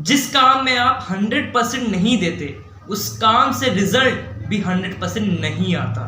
जिस काम में आप 100% नहीं देते उस काम से रिजल्ट भी 100% नहीं आता।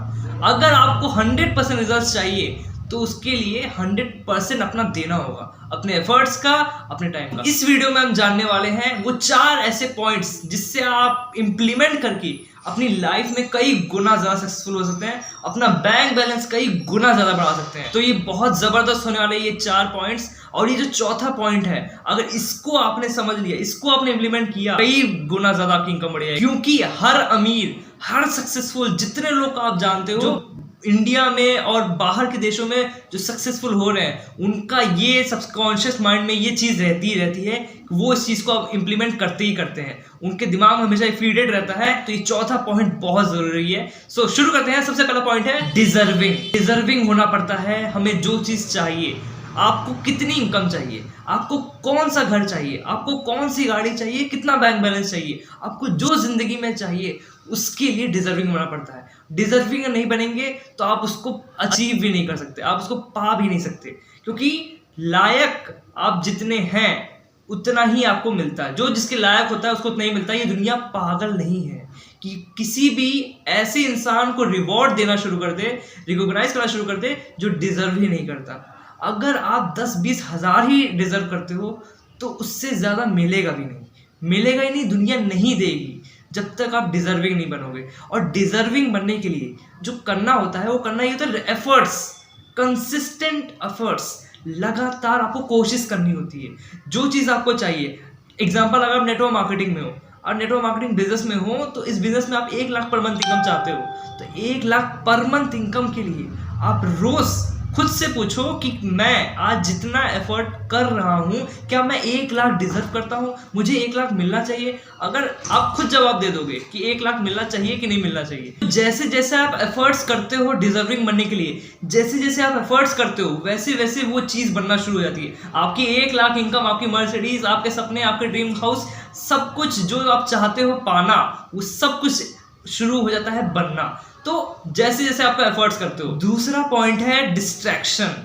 अगर आपको 100% रिजल्ट चाहिए तो उसके लिए 100% अपना देना होगा, अपने एफर्ट्स का, अपने टाइम का। इस वीडियो में हम जानने वाले हैं वो 4 ऐसे पॉइंट्स जिससे आप इंप्लीमेंट करके अपनी लाइफ में कई गुना ज़्यादा सक्सेसफुल हो सकते हैं, अपना बैंक बैलेंस कई गुना ज़्यादा बढ़ा सकते हैं। तो ये बहुत ज़बरदस्त होने वाले ये 4 पॉइंट्स। और ये जो चौथा पॉइंट है, अगर इसको आपने समझ लिया, इसको आपने इंप्लीमेंट किया, कई गुना ज़्यादा आपकी इनकम बढ़ जाएगी। क्योंकि हर अमीर, हर सक्सेसफुल, जितने लोग आप जानते हो जो इंडिया में और बाहर के देशों में जो सक्सेसफुल हो रहे हैं, उनका ये सबकॉन्शियस माइंड में ये चीज़ रहती है, वो इस चीज़ को अब इंप्लीमेंट करते ही करते हैं, उनके दिमाग में हमेशा फीडेड रहता है। तो ये चौथा पॉइंट बहुत ज़रूरी है। सो शुरू करते हैं। सबसे पहला पॉइंट है डिजर्विंग होना पड़ता है हमें जो चीज़ चाहिए। आपको कितनी इनकम चाहिए, आपको कौन सा घर चाहिए, आपको कौन सी गाड़ी चाहिए, कितना बैंक बैलेंस चाहिए, आपको जो जिंदगी में चाहिए उसके लिए डिजर्विंग होना पड़ता है। डिजर्विंग नहीं बनेंगे तो आप उसको अचीव भी नहीं कर सकते, आप उसको पा भी नहीं सकते। क्योंकि लायक आप जितने हैं उतना ही आपको मिलता है। जो जिसके लायक होता है उसको उतना ही मिलता है। ये दुनिया पागल नहीं है कि किसी भी ऐसे इंसान को रिवॉर्ड देना शुरू कर दे, रिकॉग्नाइज करना शुरू कर दे जो डिजर्व ही नहीं करता। अगर आप 10-20 हज़ार ही डिजर्व करते हो तो उससे ज़्यादा मिलेगा भी नहीं, मिलेगा ही नहीं, दुनिया नहीं देगी जब तक आप डिजर्विंग नहीं बनोगे। और डिजर्विंग बनने के लिए जो करना होता है वो करना ही होता है एफर्ट्स, कंसिस्टेंट एफर्ट्स। लगातार आपको कोशिश करनी होती है जो चीज़ आपको चाहिए। एग्जाम्पल, अगर आप नेटवर्क मार्केटिंग में हो और नेटवर्क मार्केटिंग बिजनेस में हो, तो इस बिजनेस में आप 1 लाख पर मंथ इनकम चाहते हो, तो 1 लाख पर मंथ इनकम के लिए आप रोज खुद से पूछो कि मैं आज जितना एफर्ट कर रहा हूं, क्या मैं 1 लाख डिजर्व करता हूं, मुझे 1 लाख मिलना चाहिए। अगर आप खुद जवाब दे दोगे कि 1 लाख मिलना चाहिए कि नहीं मिलना चाहिए, जैसे जैसे आप एफर्ट्स करते हो डिजर्विंग बनने के लिए, जैसे जैसे आप एफर्ट्स करते हो वैसे वैसे वो चीज़ बनना शुरू हो जाती है। आपकी 1 लाख इनकम, आपकी मर्सिडीज, आपके सपने, आपके ड्रीम हाउस, सब कुछ जो आप चाहते हो पाना, वो सब कुछ शुरू हो जाता है बनना। तो जैसे जैसे आप एफर्ट्स करते हो। दूसरा पॉइंट है डिस्ट्रैक्शन।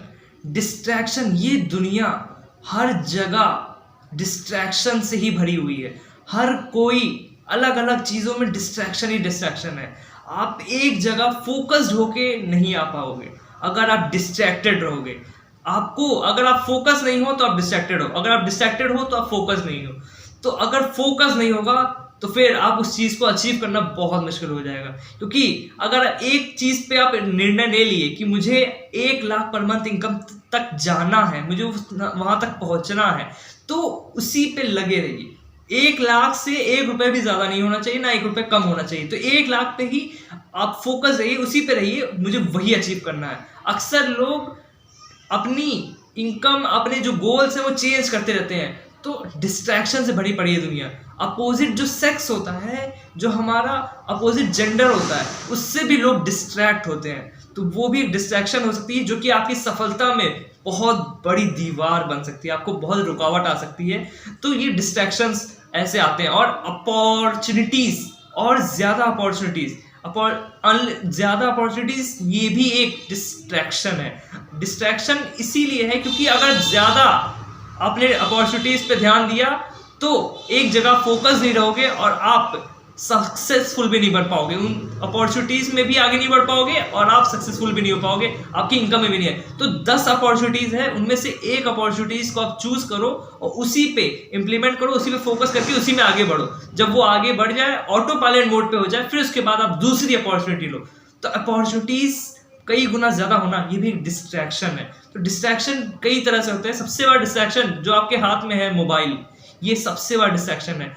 ये दुनिया हर जगह डिस्ट्रैक्शन से ही भरी हुई है। हर कोई अलग अलग चीज़ों में डिस्ट्रैक्शन ही डिस्ट्रैक्शन है। आप एक जगह फोकस्ड होके नहीं आ पाओगे अगर आप डिस्ट्रैक्टेड रहोगे। आपको, अगर आप फोकस नहीं हो तो आप डिस्ट्रैक्टेड हो, अगर आप डिस्ट्रैक्टेड हो तो आप फोकस नहीं हो। तो अगर फोकस नहीं होगा तो फिर आप उस चीज़ को अचीव करना बहुत मुश्किल हो जाएगा। क्योंकि अगर एक चीज़ पे आप निर्णय ले लिए कि मुझे 1 लाख पर मंथ इनकम तक जाना है, मुझे वहाँ तक पहुँचना है, तो उसी पे लगे रहिए। 1 लाख से 1 रुपये भी ज़्यादा नहीं होना चाहिए, ना 1 रुपये कम होना चाहिए। तो 1 लाख पे ही आप फोकस रहिए, उसी पे रहिए, मुझे वही अचीव करना है। अक्सर लोग अपनी इनकम, अपने जो गोल्स हैं वो चेंज करते रहते हैं। तो डिस्ट्रैक्शन से भरी पड़ी है दुनिया। अपोजिट जो सेक्स होता है, जो हमारा अपोजिट जेंडर होता है, उससे भी लोग डिस्ट्रैक्ट होते हैं। तो वो भी डिस्ट्रैक्शन हो सकती है जो कि आपकी सफलता में बहुत बड़ी दीवार बन सकती है, आपको बहुत रुकावट आ सकती है। तो ये डिस्ट्रैक्शंस ऐसे आते हैं। और अपॉर्चुनिटीज़, और ज़्यादा अपॉर्चुनिटीज़, ये भी एक डिस्ट्रैक्शन है। डिस्ट्रैक्शन इसीलिए है क्योंकि अगर ज़्यादा आपने अपॉर्चुनिटीज़ पे ध्यान दिया तो एक जगह फोकस नहीं रहोगे और आप सक्सेसफुल भी नहीं बन पाओगे। उन अपॉर्चुनिटीज़ में भी आगे नहीं बढ़ पाओगे और आप सक्सेसफुल भी नहीं हो पाओगे, आपकी इनकम में भी नहीं है। तो 10 अपॉर्चुनिटीज़ है, उनमें से एक अपॉर्चुनिटीज़ को आप चूज़ करो और उसी पे इंप्लीमेंट करो, उसी पे फोकस करके उसी में आगे बढ़ो। जब वो आगे बढ़ जाए, ऑटो पायलट मोड पे हो जाए, फिर उसके बाद आप दूसरी अपॉर्चुनिटी लो। तो अपॉर्चुनिटीज़ कई गुना ज़्यादा होना ये भी एक डिस्ट्रैक्शन है। तो डिस्ट्रैक्शन कई तरह से होते हैं। सबसे बड़ा डिस्ट्रैक्शन जो आपके हाथ में है, मोबाइल, ये सबसे बड़ा डिस्ट्रैक्शन है।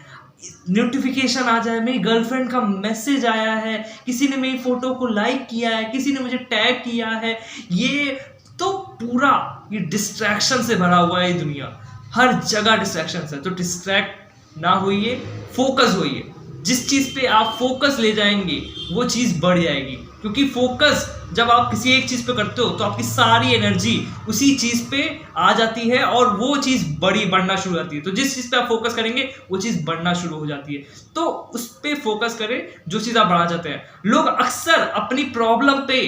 नोटिफिकेशन आ जाए, मेरी गर्लफ्रेंड का मैसेज आया है, किसी ने मेरी फोटो को लाइक किया है, किसी ने मुझे टैग किया है, ये तो पूरा ये डिस्ट्रैक्शन से भरा हुआ है। ये दुनिया हर जगह डिस्ट्रैक्शन है। तो डिस्ट्रैक्ट ना होइए, फोकस होइए। जिस चीज़ पे आप फोकस ले जाएंगे वो चीज़ बढ़ जाएगी। क्योंकि फोकस जब आप किसी एक चीज़ पे करते हो तो आपकी सारी एनर्जी उसी चीज़ पे आ जाती है और वो चीज़ बढ़ना शुरू हो जाती है। तो जिस चीज़ पे आप फोकस करेंगे वो चीज़ बढ़ना शुरू हो जाती है। तो उस पे फोकस करें जो चीज़ आप बढ़ाना चाहते हैं। लोग अक्सर अपनी प्रॉब्लम पे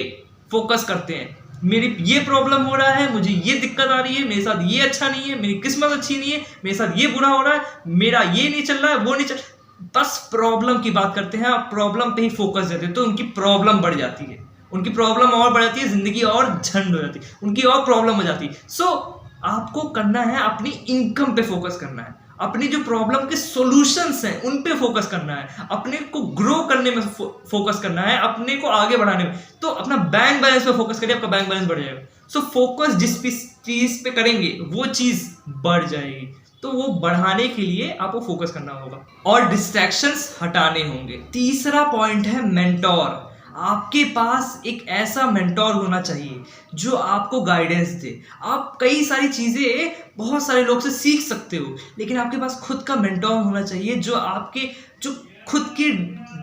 फोकस करते हैं, मेरी ये प्रॉब्लम हो रहा है, मुझे ये दिक्कत आ रही है, मेरे साथ ये अच्छा नहीं है, मेरी किस्मत अच्छी नहीं है, मेरे साथ ये बुरा हो रहा है, मेरा ये नहीं चल रहा है, वो नहीं चल, बस प्रॉब्लम की बात करते हैं और प्रॉब्लम पे ही फोकस देते हैं, तो उनकी प्रॉब्लम बढ़ जाती है, उनकी प्रॉब्लम और बढ़ जाती है, जिंदगी और झंड हो जाती है, उनकी और प्रॉब्लम हो जाती है। सो आपको करना है, अपनी इनकम पे फोकस करना है, अपनी जो प्रॉब्लम के सॉल्यूशंस हैं उन पे फोकस करना है, अपने को ग्रो करने में फोकस करना है, अपने को आगे बढ़ाने में। तो अपना बैंक बैलेंस पे फोकस करिए, आपका बैंक बैलेंस बढ़ जाएगा। सो फोकस जिस चीज पे करेंगे वो चीज बढ़ जाएगी, तो वो बढ़ाने के लिए आपको फोकस करना होगा और डिस्ट्रैक्शंस हटाने होंगे। तीसरा पॉइंट है मेंटोर। आपके पास एक ऐसा मेंटोर होना चाहिए जो आपको गाइडेंस दे। आप कई सारी चीज़ें बहुत सारे लोग से सीख सकते हो, लेकिन आपके पास खुद का मेंटोर होना चाहिए जो आपके जो खुद के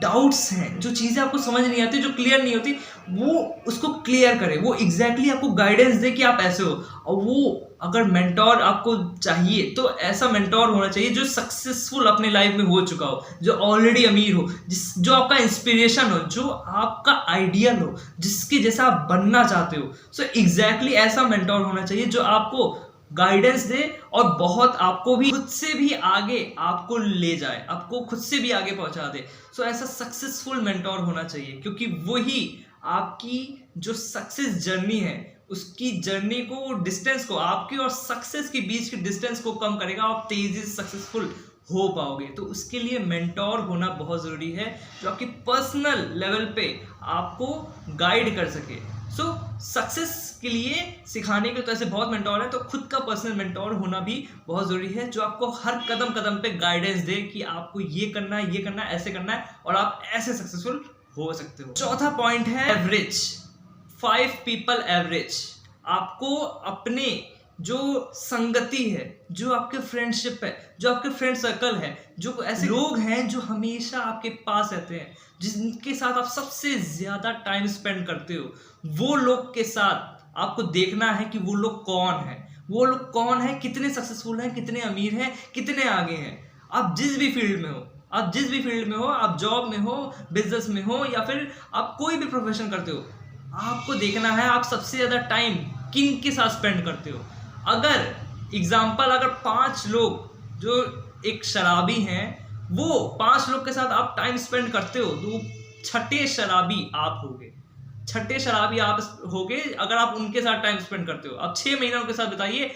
डाउट्स हैं, जो चीज़ें आपको समझ नहीं आती, जो क्लियर नहीं होती, वो उसको क्लियर करे, वो एग्जैक्टली आपको गाइडेंस दे कि आप ऐसे हो। और वो अगर मेंटोर आपको चाहिए तो ऐसा मेंटोर होना चाहिए जो सक्सेसफुल अपने लाइफ में हो चुका हो, जो ऑलरेडी अमीर हो, जो आपका इंस्पिरेशन हो, जो आपका आइडियल हो, जिसके जैसा आप बनना चाहते हो। सो एग्जैक्टली ऐसा मेंटोर होना चाहिए जो आपको गाइडेंस दे और बहुत आपको भी खुद से भी आगे आपको ले जाए, आपको खुद से भी आगे पहुंचा दे। सो ऐसा सक्सेसफुल मेंटोर होना चाहिए, क्योंकि वही आपकी जो सक्सेस जर्नी है उसकी जर्नी को, डिस्टेंस को, आपकी और सक्सेस के बीच के डिस्टेंस को कम करेगा, आप तेजी से सक्सेसफुल हो पाओगे। तो उसके लिए मेंटोर होना बहुत ज़रूरी है जो आपकी पर्सनल लेवल पे आपको गाइड कर सके। सो सक्सेस के लिए सिखाने के तो ऐसे बहुत मेंटोर है, तो खुद का पर्सनल मेंटोर होना भी बहुत ज़रूरी है जो आपको हर कदम कदम पे गाइडेंस दे कि आपको ये करना है, ये करना है, ऐसे करना है और आप ऐसे सक्सेसफुल हो सकते हो। चौथा पॉइंट है एवरेज। 5 people average. आपको अपने जो संगति है, जो आपके फ्रेंडशिप है, जो आपके फ्रेंड सर्कल है, जो ऐसे लोग हैं जो हमेशा आपके पास रहते हैं, जिनके साथ आप सबसे ज्यादा टाइम स्पेंड करते हो, वो लोग के साथ आपको देखना है कि वो लोग कौन है, वो लोग कौन है, कितने सक्सेसफुल हैं, कितने अमीर हैं, कितने आगे हैं। आप जिस भी फील्ड में हो, आप जिस भी फील्ड में हो, आप जॉब में हो, बिजनेस में हो, या फिर आप कोई भी प्रोफेशन करते हो, आपको देखना है आप सबसे ज्यादा टाइम किन के साथ स्पेंड करते हो। अगर एग्जाम्पल, अगर 5 लोग जो एक शराबी हैं, वो 5 लोग के साथ आप टाइम स्पेंड करते हो, तो छठे शराबी आप होगे, छठे शराबी आप होगे अगर आप उनके साथ टाइम स्पेंड करते हो। अब 6 महीने उनके साथ बिताइए,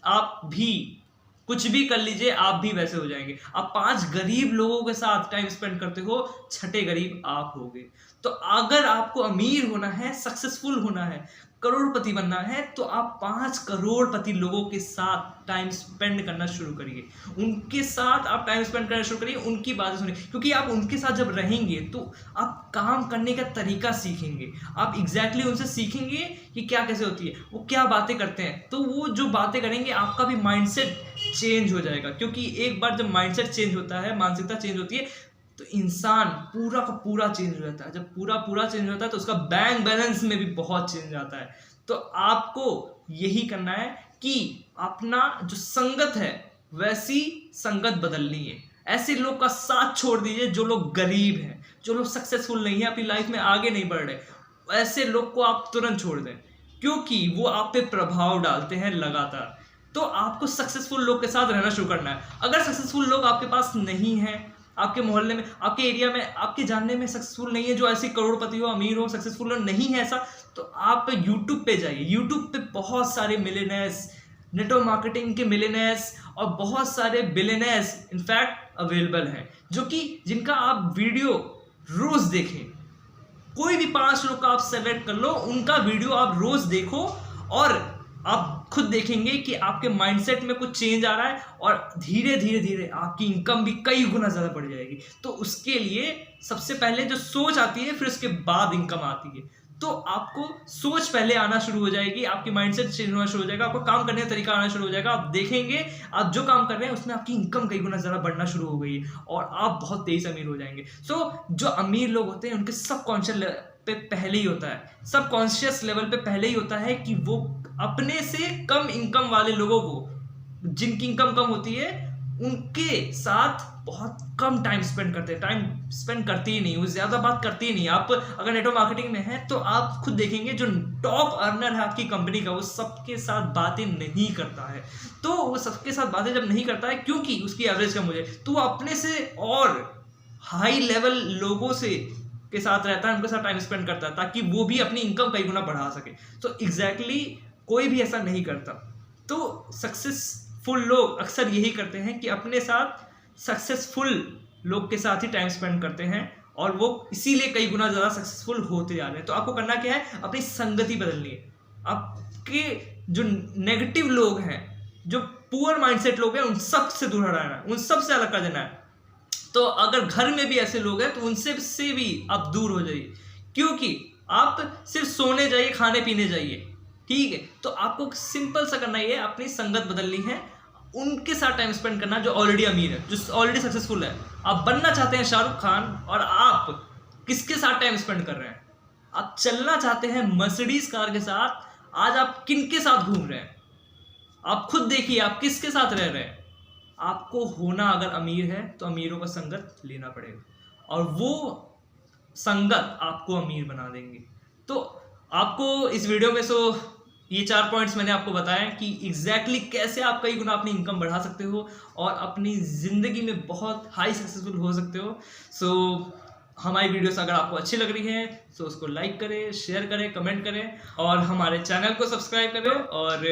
आप भी कुछ भी कर लीजिए, आप भी वैसे हो जाएंगे। आप 5 गरीब लोगों के साथ टाइम स्पेंड करते हो, छठे गरीब आप होगे। तो अगर आपको अमीर होना है, सक्सेसफुल होना है, करोड़पति बनना है, तो आप 5 करोड़पति लोगों के साथ टाइम स्पेंड करना शुरू करिए, उनके साथ आप टाइम स्पेंड करना शुरू करिए, उनकी बातें सुनिए, क्योंकि आप उनके साथ जब रहेंगे तो आप काम करने का तरीका सीखेंगे, आप एग्जैक्टली उनसे सीखेंगे कि क्या कैसे होती है, वो क्या बातें करते हैं, तो वो जो बातें करेंगे आपका भी माइंडसेट चेंज हो जाएगा। क्योंकि एक बार जब माइंडसेट चेंज होता है, मानसिकता चेंज होती है, तो इंसान पूरा का पूरा चेंज हो जाता है। जब पूरा चेंज होता है तो उसका बैंक बैलेंस में भी बहुत चेंज आता है। तो आपको यही करना है कि अपना जो संगत है वैसी संगत बदलनी है। ऐसे लोग का साथ छोड़ दीजिए जो लोग गरीब हैं, जो लोग सक्सेसफुल नहीं है, अपनी लाइफ में आगे नहीं बढ़ रहे। ऐसे लोग को आप तुरंत छोड़ दें, क्योंकि वो आप पे प्रभाव डालते हैं लगातार। तो आपको सक्सेसफुल लोग के साथ रहना शुरू करना है। अगर सक्सेसफुल लोग आपके पास नहीं है, आपके मोहल्ले में, आपके एरिया में, आपके जानने में सक्सेसफुल नहीं है, जो ऐसे करोड़पति हो, अमीर हो, सक्सेसफुल हो, नहीं है ऐसा, तो आप यूट्यूब पे जाइए। यूट्यूब पे बहुत सारे मिलियनेयर्स, नेटवर्क मार्केटिंग के मिलियनेयर्स और बहुत सारे बिलियनेयर्स इनफैक्ट अवेलेबल हैं, जो कि जिनका आप वीडियो रोज देखें। कोई भी 5 लोग का आप सेलेक्ट कर लो, उनका वीडियो आप रोज देखो और आप खुद देखेंगे कि आपके माइंडसेट में कुछ चेंज आ रहा है और धीरे धीरे आपकी इनकम भी कई गुना ज़्यादा बढ़ जाएगी। तो उसके लिए सबसे पहले जो सोच आती है, फिर उसके बाद इनकम आती है। तो आपको सोच पहले आना शुरू हो जाएगी, आपकी माइंडसेट चेंज होना शुरू हो जाएगा, आपका काम करने का तरीका आना शुरू हो जाएगा। आप देखेंगे आप जो काम कर रहे हैं उसमें आपकी इनकम कई गुना ज़्यादा बढ़ना शुरू हो गई और आप बहुत तेज अमीर हो जाएंगे। सो जो अमीर लोग होते हैं उनके सबकॉन्शियस पे पहले ही होता है, सबकॉन्शियस लेवल पे पहले ही होता है कि वो अपने से कम इनकम वाले लोगों को, जिनकी इनकम कम होती है, उनके साथ बहुत कम टाइम स्पेंड करते हैं, टाइम स्पेंड करते ही नहीं, वो ज़्यादा बात करती ही नहीं। आप अगर नेटवर्क मार्केटिंग में हैं तो आप खुद देखेंगे जो टॉप अर्नर है आपकी कंपनी का, वो सबके साथ बातें नहीं करता है। तो वो सबके साथ बातें जब नहीं करता है क्योंकि उसकी एवरेज कम हो जाए, तो वो अपने से और हाई लेवल लोगों से के साथ रहता है, उनके साथ टाइम स्पेंड करता है ताकि वो भी अपनी इनकम कई गुना बढ़ा सके। तो एग्जैक्टली कोई भी ऐसा नहीं करता। तो सक्सेसफुल लोग अक्सर यही करते हैं कि अपने साथ सक्सेसफुल लोग के साथ ही टाइम स्पेंड करते हैं और वो इसीलिए कई गुना ज़्यादा सक्सेसफुल होते जा रहे हैं। तो आपको करना क्या है, अपनी संगति बदलनी है। आपके जो नेगेटिव लोग हैं, जो पुअर माइंडसेट लोग हैं, उन सब से दूर हटाना है, उन सब से अलग कर देना है। तो अगर घर में भी ऐसे लोग हैं तो उनसे से भी आप दूर हो जाइए, क्योंकि आप सिर्फ सोने जाइए, खाने पीने जाइए, ठीक है। तो आपको सिंपल सा करना ये है, अपनी संगत बदलनी है, उनके साथ टाइम स्पेंड करना जो ऑलरेडी अमीर है, जो ऑलरेडी सक्सेसफुल है। आप बनना चाहते हैं शाहरुख खान, और आप किसके साथ टाइम स्पेंड कर रहे हैं? आप चलना चाहते हैं मर्सिडीज कार के साथ, आज आप किन के साथ घूम रहे हैं? आप खुद देखिए आप किसके साथ रह रहे हैं। आपको होना अगर अमीर है तो अमीरों का संगत लेना पड़ेगा, और वो संगत आपको अमीर बना देंगे। तो आपको इस वीडियो में ये 4 पॉइंट्स मैंने आपको बताया कि एग्जैक्टली कैसे आप कई गुना अपनी इनकम बढ़ा सकते हो और अपनी ज़िंदगी में बहुत हाई सक्सेसफुल हो सकते हो। हमारी वीडियोस अगर आपको अच्छी लग रही है तो उसको लाइक करें, शेयर करें, कमेंट करें, और हमारे चैनल को सब्सक्राइब करें, और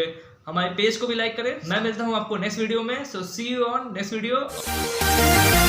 हमारे पेज को भी लाइक करें। मैं मिलता हूँ आपको नेक्स्ट वीडियो में। सी यू ऑन नेक्स्ट वीडियो।